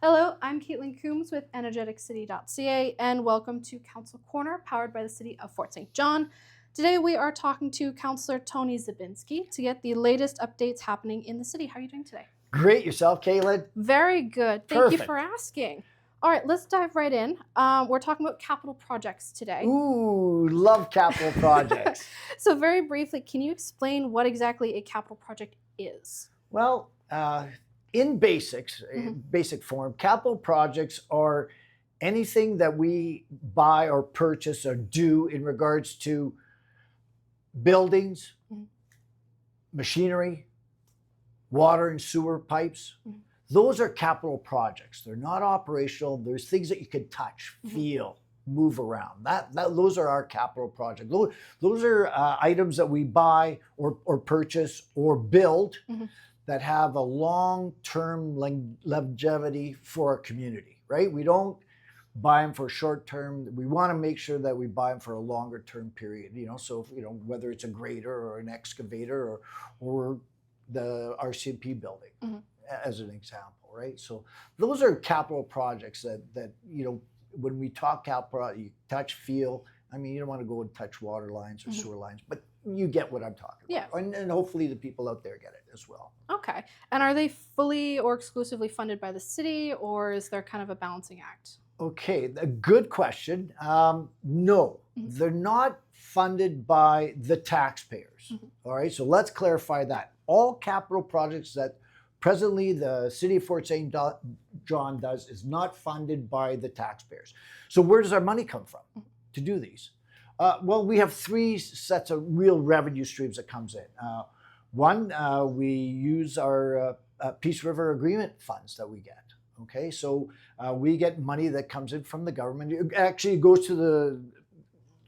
Hello, I'm Caitlin Coombs with Energeticcity.ca, and welcome to Council Corner, powered by the City of Fort St. John. Today we are talking to Councillor Tony Zabinsky to get the latest updates happening in the city. How are you doing today? Great. Yourself, Caitlin? Very good. Thank you Perfect. for asking. All right, let's dive right in. We're talking about capital projects today. Ooh, love capital projects. So very briefly, can you explain what exactly a capital project is? Well, in basic form, capital projects are anything that we buy or purchase or do in regards to buildings, machinery, water and sewer pipes. Those are capital projects. They're not operational. There's things that you can touch, feel, move around. Those are our capital projects. Those are items that we buy or purchase or build that have a long-term longevity for our community, right? We don't buy them for short term. We want to make sure that we buy them for a longer term period, so whether it's a grader or an excavator or the RCMP building as an example, right? So those are capital projects that when we talk capital, you touch, feel. I mean, you don't want to go and touch water lines or sewer lines, but you get what I'm talking about. And hopefully the people out there get it as well. Okay. And are they fully or exclusively funded by the city, or is there kind of a balancing act? Okay, a good question. No, they're not funded by the taxpayers. All right, so let's clarify that. All capital projects that presently the City of Fort St. John does is not funded by the taxpayers. So where does our money come from to do these? Well, we have three sets of real revenue streams that comes in. One, we use our Peace River Agreement funds that we get. Okay, so we get money that comes in from the government. It actually goes to the,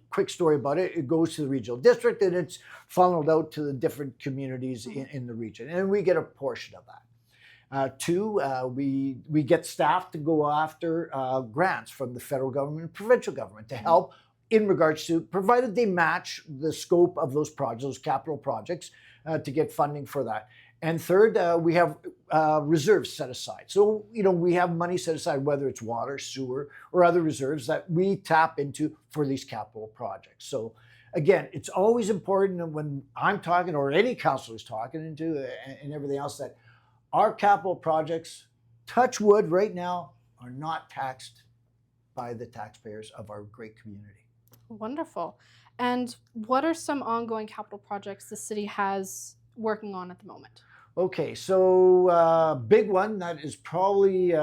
quick story about it, it goes to the regional district and it's funneled out to the different communities in the region. And we get a portion of that. Two, we get staff to go after grants from the federal government and provincial government to help in regards to, provided they match the scope of those projects, those capital projects, to get funding for that. And third, we have reserves set aside. So, we have money set aside, whether it's water, sewer, or other reserves that we tap into for these capital projects. So again, it's always important when I'm talking or any councillor is talking into and everything else that our capital projects, touch wood right now, are not taxed by the taxpayers of our great community. Wonderful. And what are some ongoing capital projects the city has working on at the moment? Okay, so big one that is probably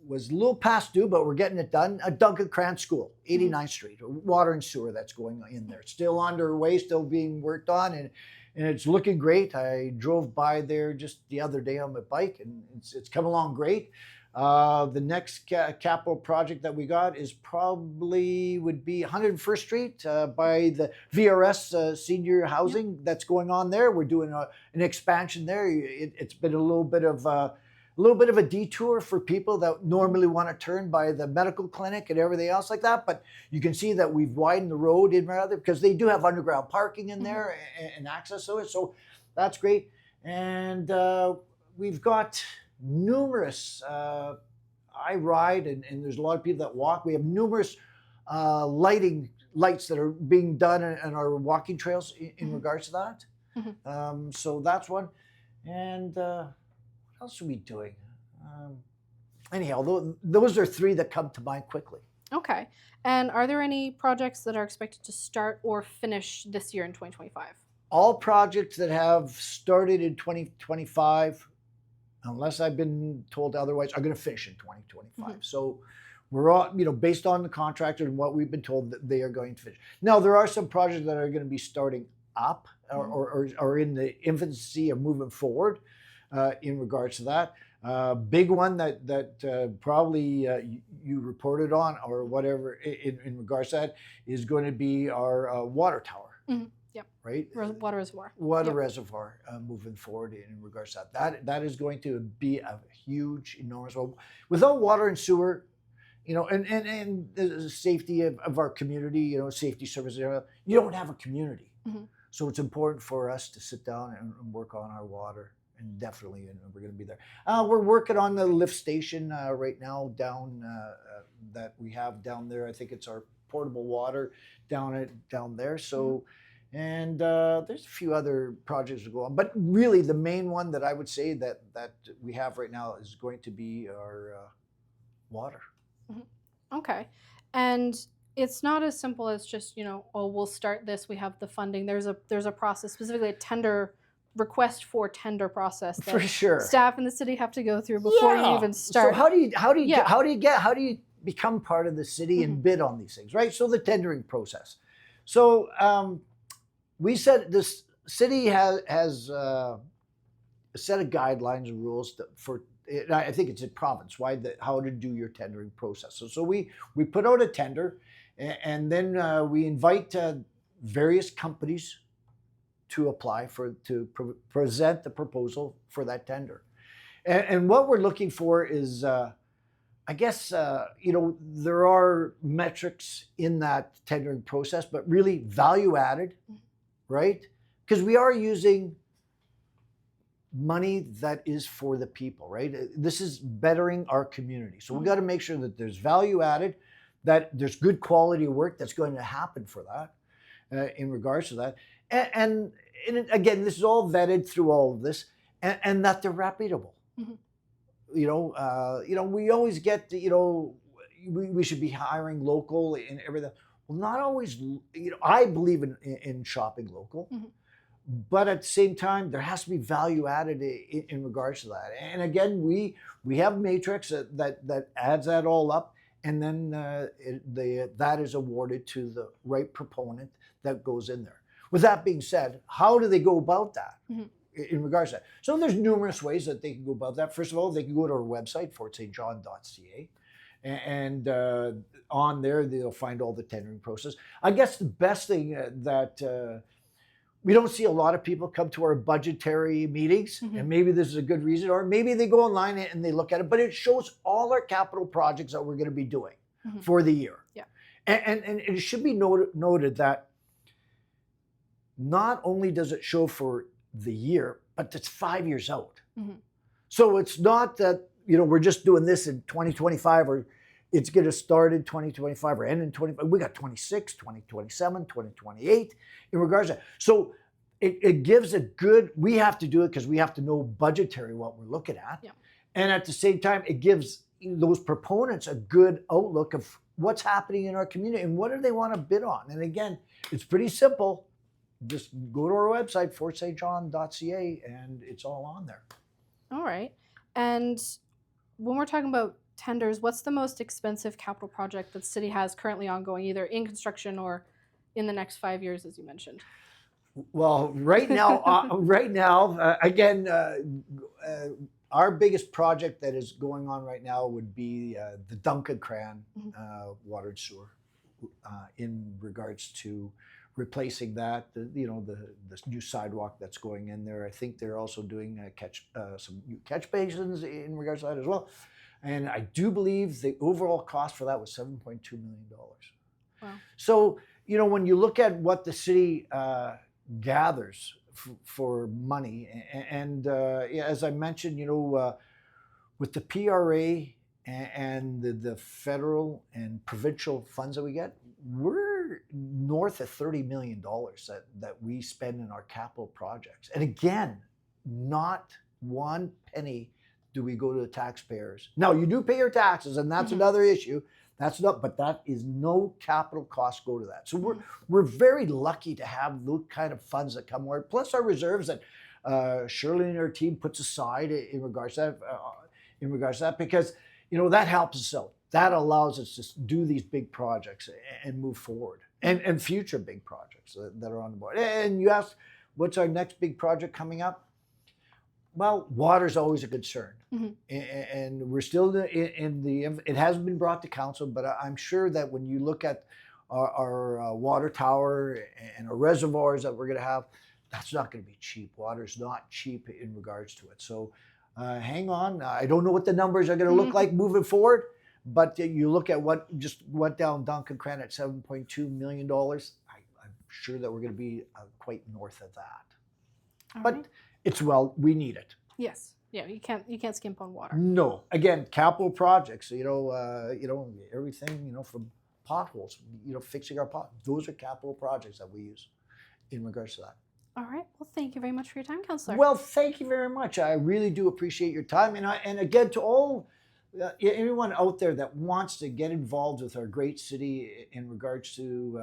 was a little past due, but we're getting it done. A Duncan Cran School, 89th Street, water and sewer that's going in there. Still underway, still being worked on, and it's looking great. I drove by there just the other day on my bike, and it's come along great. The next capital project that we got is probably would be 101st Street by the VRS senior housing that's going on there. We're doing an expansion there. It's been a little bit of a detour for people that normally want to turn by the medical clinic and everything else like that. But you can see that we've widened the road in rather because they do have underground parking in there and access to it. So that's great. And we've got numerous, I ride and there's a lot of people that walk. We have numerous lights that are being done and our walking trails in regards to that. So that's one. And what else are we doing? Anyhow, those are three that come to mind quickly. Okay. And are there any projects that are expected to start or finish this year in 2025? All projects that have started in 2025, unless I've been told otherwise, are going to finish in 2025. So we're all, based on the contractor and what we've been told that they are going to finish. Now, there are some projects that are going to be starting up or in the infancy of moving forward in regards to that. Big one that probably you reported on or whatever in regards to that is going to be our water tower. Yep. Right? Water reservoir. Water reservoir moving forward in regards to that. That is going to be a huge, enormous. Well, without water and sewer, and the safety of our community, safety services, you don't have a community. So it's important for us to sit down and work on our water definitely, and we're going to be there. We're working on the lift station right now down that we have down there. I think it's our portable water down there. So, and there's a few other projects to go on, but really the main one that I would say that we have right now is going to be our water. Okay, and it's not as simple as just, oh, we'll start this, we have the funding. There's a process, specifically a tender request for tender process that For sure. staff in the city have to go through before you even start. So how do you become part of the city and bid on these things, right? So the tendering process. So we said this city has a set of guidelines and rules for. I think it's a province-wide how to do your tendering process. So we put out a tender, and then we invite various companies to apply to present the proposal for that tender. And what we're looking for is, I guess, there are metrics in that tendering process, but really value added, right? Because we are using money that is for the people, right? This is bettering our community. So we got to make sure that there's value added, that there's good quality work that's going to happen for that, in regards to that. And again, this is all vetted through all of this, and that they're reputable. We always get, we should be hiring local and everything. Well, not always. I believe in shopping local. But at the same time, there has to be value added in regards to that. And again, we have matrix that adds that all up, and then that is awarded to the right proponent that goes in there. With that being said, how do they go about that in regards to that? So there's numerous ways that they can go about that. First of all, they can go to our website, fortstjohn.ca, and on there they'll find all the tendering process. I guess the best thing that we don't see a lot of people come to our budgetary meetings, and maybe this is a good reason, or maybe they go online and they look at it, but it shows all our capital projects that we're going to be doing for the year. Yeah. And it should be noted that not only does it show for the year, but it's 5 years out. So it's not that, we're just doing this in 2025, or it's going to start in 2025 or end in 2025. We got 26, 2027, 2028 in regards to that. So it gives a good, we have to do it because we have to know budgetary what we're looking at. Yeah. And at the same time, it gives those proponents a good outlook of what's happening in our community and what do they want to bid on. And again, it's pretty simple. Just go to our website, fortstjohn.ca, and it's all on there. All right. And when we're talking about tenders, what's the most expensive capital project that the city has currently ongoing, either in construction or in the next 5 years, as you mentioned? Well, right now, again, our biggest project that is going on right now would be the Duncan Cran water and sewer, in regards to replacing that, the new sidewalk that's going in there. I think they're also doing some new catch basins in regards to that as well. And I do believe the overall cost for that was $7.2 million. Wow. So, when you look at what the city gathers for money, and as I mentioned, with the PRA and the federal and provincial funds that we get, we're north of $30 million that we spend in our capital projects. And again, not one penny do we go to the taxpayers. Now, you do pay your taxes, and that's another issue. But that is no capital costs go to that. So we're very lucky to have those kind of funds that come where, plus our reserves that Shirley and her team puts aside in regards to that, because that helps us out. That allows us to do these big projects and move forward, and future big projects that are on the board. And you asked, what's our next big project coming up? Well, water's always a concern, and we're still it hasn't been brought to council, but I'm sure that when you look at our water tower and our reservoirs that we're going to have, that's not going to be cheap. Water's not cheap in regards to it. So hang on. I don't know what the numbers are going to look like moving forward, but you look at what just went down Duncan Cran at $7.2 million. I'm sure that we're going to be quite north of that. But we need it. Yes. Yeah, you can't skimp on water. No. Again, capital projects, everything, from potholes, fixing our potholes. Those are capital projects that we use in regards to that. All right. Well, thank you very much for your time, Councillor. Well, thank you very much. I really do appreciate your time. And again, to all anyone out there that wants to get involved with our great city in regards to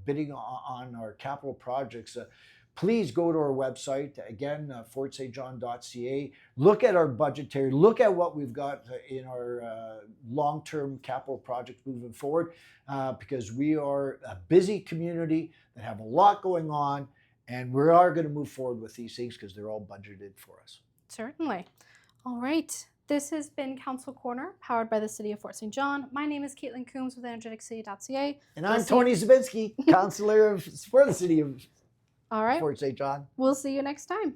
bidding on our capital projects, please go to our website again, fortstjohn.ca. Look at our budgetary. Look at what we've got in our long-term capital projects moving forward, because we are a busy community that have a lot going on, and we are going to move forward with these things because they're all budgeted for us. Certainly. All right. This has been Council Corner, powered by the City of Fort St. John. My name is Caitlin Coombs with Energeticcity.ca. And I'm Tony Zabinsky, Councillor for the City of All right. Fort St. John. We'll see you next time.